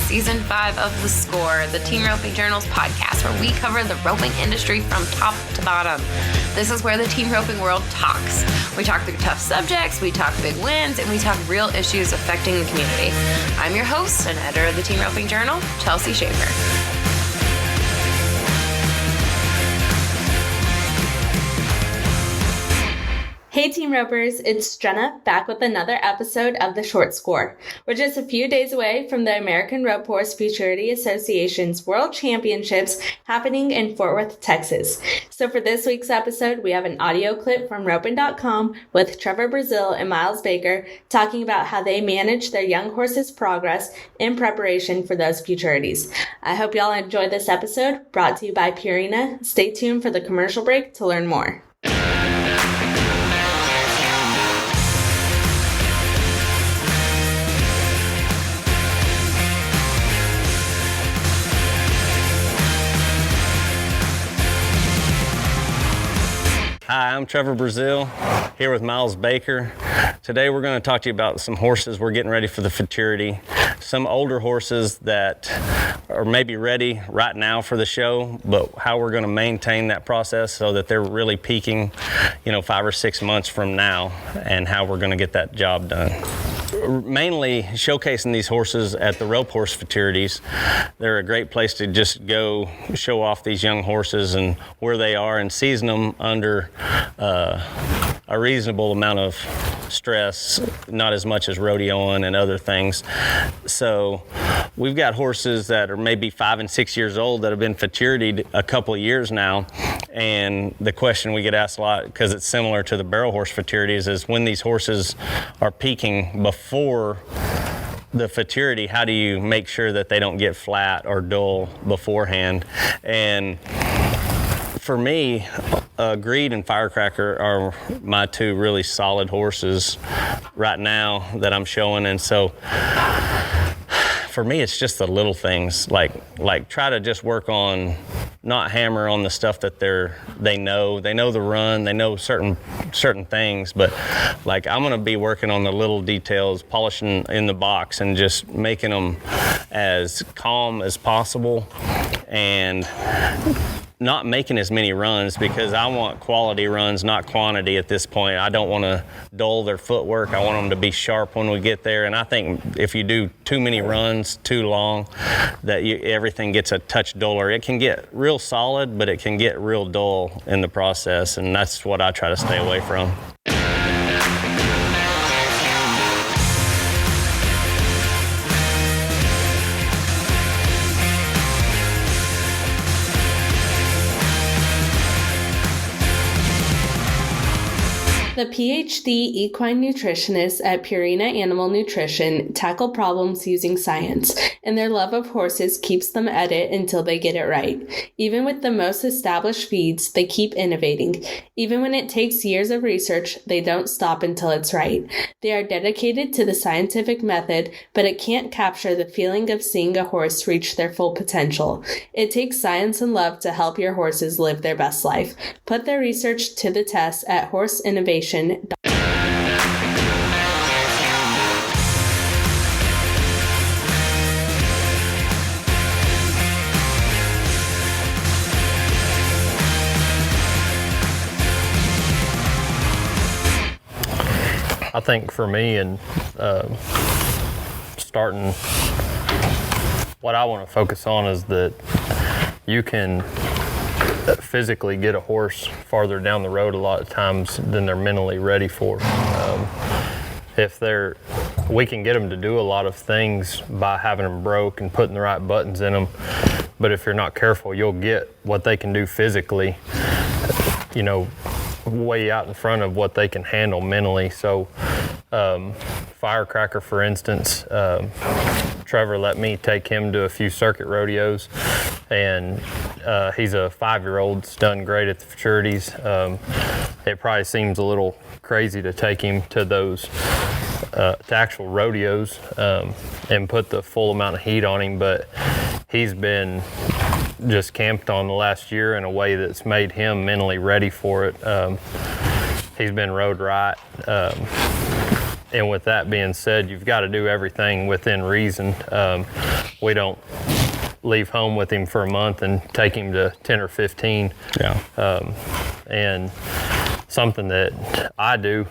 Season 5 of The Score, the Team Roping Journal's podcast, where we cover the roping industry from top to bottom. This is where the Team Roping world talks. We talk through tough subjects, we talk big wins, and we talk real issues affecting the community. I'm your host and editor of the Team Roping Journal, Chelsea Schaefer. Hey Team Ropers, it's Jenna back with another episode of The Short Score. We're just a few days away from the American Rope Horse Futurity Association's World Championships happening in Fort Worth, Texas. So for this week's episode, we have an audio clip from roping.com with Trevor Brazile and Miles Baker talking about how they manage their young horses' progress in preparation for those futurities. I hope y'all enjoy this episode, brought to you by Purina. Stay tuned for the commercial break to learn more. Hi, I'm Trevor Brazile, here with Miles Baker. Today we're going to talk to you about some horses we're getting ready for the futurity. Some older horses that are maybe ready right now for the show, but how we're going to maintain that process so that they're really peaking, 5 or 6 months from now, and how we're going to get that job done. Mainly showcasing these horses at the rope horse futurities. They're a great place to just go show off these young horses and where they are, and season them under a reasonable amount of stress, not as much as rodeoing and other things. So we've got horses that are maybe 5 and 6 years old that have been futuried a couple of years now. And the question we get asked a lot, because it's similar to the barrel horse futurities, is when these horses are peaking before the futurity, how do you make sure that they don't get flat or dull beforehand? And for me, Greed and Firecracker are my two really solid horses right now that I'm showing. And so for me, it's just the little things, like try to just work on, not hammer on the stuff that they know the run, they know certain things, but like I'm going to be working on the little details, polishing in the box and just making them as calm as possible, and not making as many runs, because I want quality runs, not quantity at this point. I don't want to dull their footwork. I want them to be sharp when we get there. And I think if you do too many runs too long, that everything gets a touch duller. It can get real solid, but it can get real dull in the process. And that's what I try to stay away from. The PhD equine nutritionists at Purina Animal Nutrition tackle problems using science, and their love of horses keeps them at it until they get it right. Even with the most established feeds, they keep innovating. Even when it takes years of research, they don't stop until it's right. They are dedicated to the scientific method, but it can't capture the feeling of seeing a horse reach their full potential. It takes science and love to help your horses live their best life. Put their research to the test at Horse Innovation. I think for me, and starting, what I want to focus on is that you can physically get a horse farther down the road a lot of times than they're mentally ready for. We can get them to do a lot of things by having them broke and putting the right buttons in them, but if you're not careful, you'll get what they can do physically, way out in front of what they can handle mentally. So Firecracker, for instance, Trevor let me take him to a few circuit rodeos, and he's a 5-year-old, that's done great at the futurities. It probably seems a little crazy to take him to those to actual rodeos and put the full amount of heat on him, but he's been just camped on the last year in a way that's made him mentally ready for it. He's been rode right. And with that being said, you've got to do everything within reason. We don't leave home with him for a month and take him to 10 or 15. Yeah. And something that I do,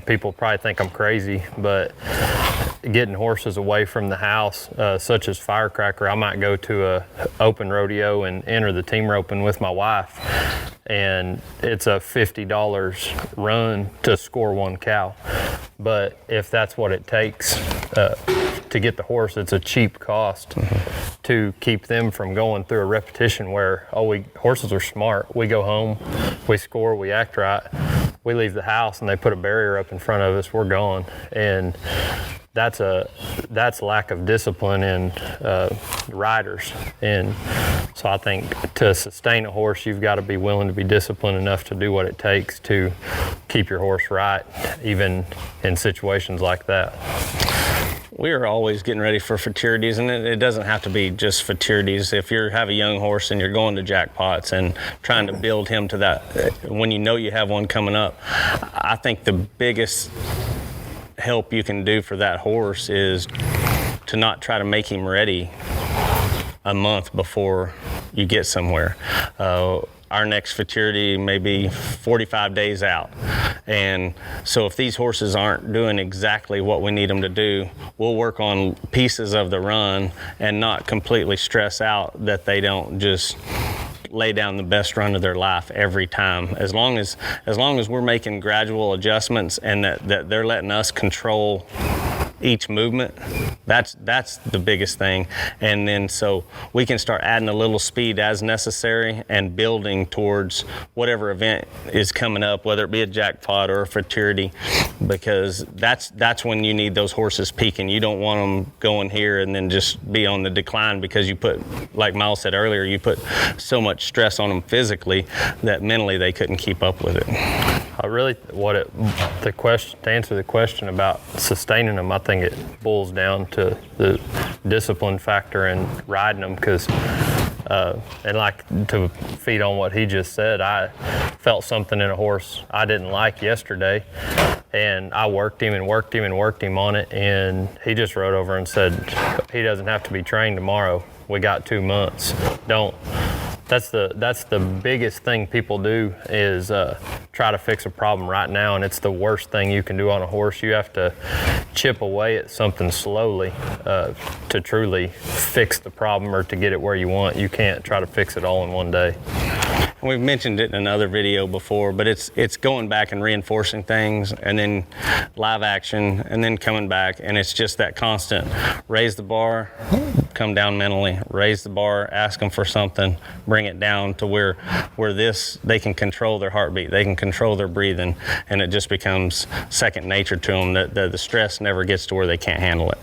people probably think I'm crazy, but getting horses away from the house, such as Firecracker, I might go to a open rodeo and enter the team roping with my wife, and it's a $50 run to score one cow. But if that's what it takes to get the horse, it's a cheap cost to keep them from going through a repetition where, horses are smart. We go home, we score, we act right, we leave the house and they put a barrier up in front of us, we're gone. And that's lack of discipline in riders. And so I think to sustain a horse, you've got to be willing to be disciplined enough to do what it takes to keep your horse right, even in situations like that. We are always getting ready for futurities, and it doesn't have to be just futurities. If you have a young horse and you're going to jackpots and trying to build him to that, when you know you have one coming up, I think the biggest help you can do for that horse is to not try to make him ready a month before you get somewhere. Our next futurity may be 45 days out. And so if these horses aren't doing exactly what we need them to do, we'll work on pieces of the run and not completely stress out that they don't just lay down the best run of their life every time. As long as we're making gradual adjustments and that they're letting us control each movement, that's the biggest thing. And then so we can start adding a little speed as necessary and building towards whatever event is coming up, whether it be a jackpot or a futurity, because that's when you need those horses peaking. You don't want them going here and then just be on the decline because you put, like Miles said earlier, you put so much stress on them physically that mentally they couldn't keep up with it. To answer the question about sustaining them, I think it boils down to the discipline factor in riding them, because and like to feed on what he just said, I felt something in a horse I didn't like yesterday, and I worked him on it, and he just rode over and said he doesn't have to be trained tomorrow. We got 2 months. That's the biggest thing people do is try to fix a problem right now, and it's the worst thing you can do on a horse. You have to chip away at something slowly to truly fix the problem or to get it where you want. You can't try to fix it all in one day. We've mentioned it in another video before, but it's going back and reinforcing things, and then live action, and then coming back, and it's just that constant raise the bar, come down mentally, raise the bar, ask them for something, bring it down to where they can control their heartbeat, they can control their breathing, and it just becomes second nature to them, that the stress never gets to where they can't handle it.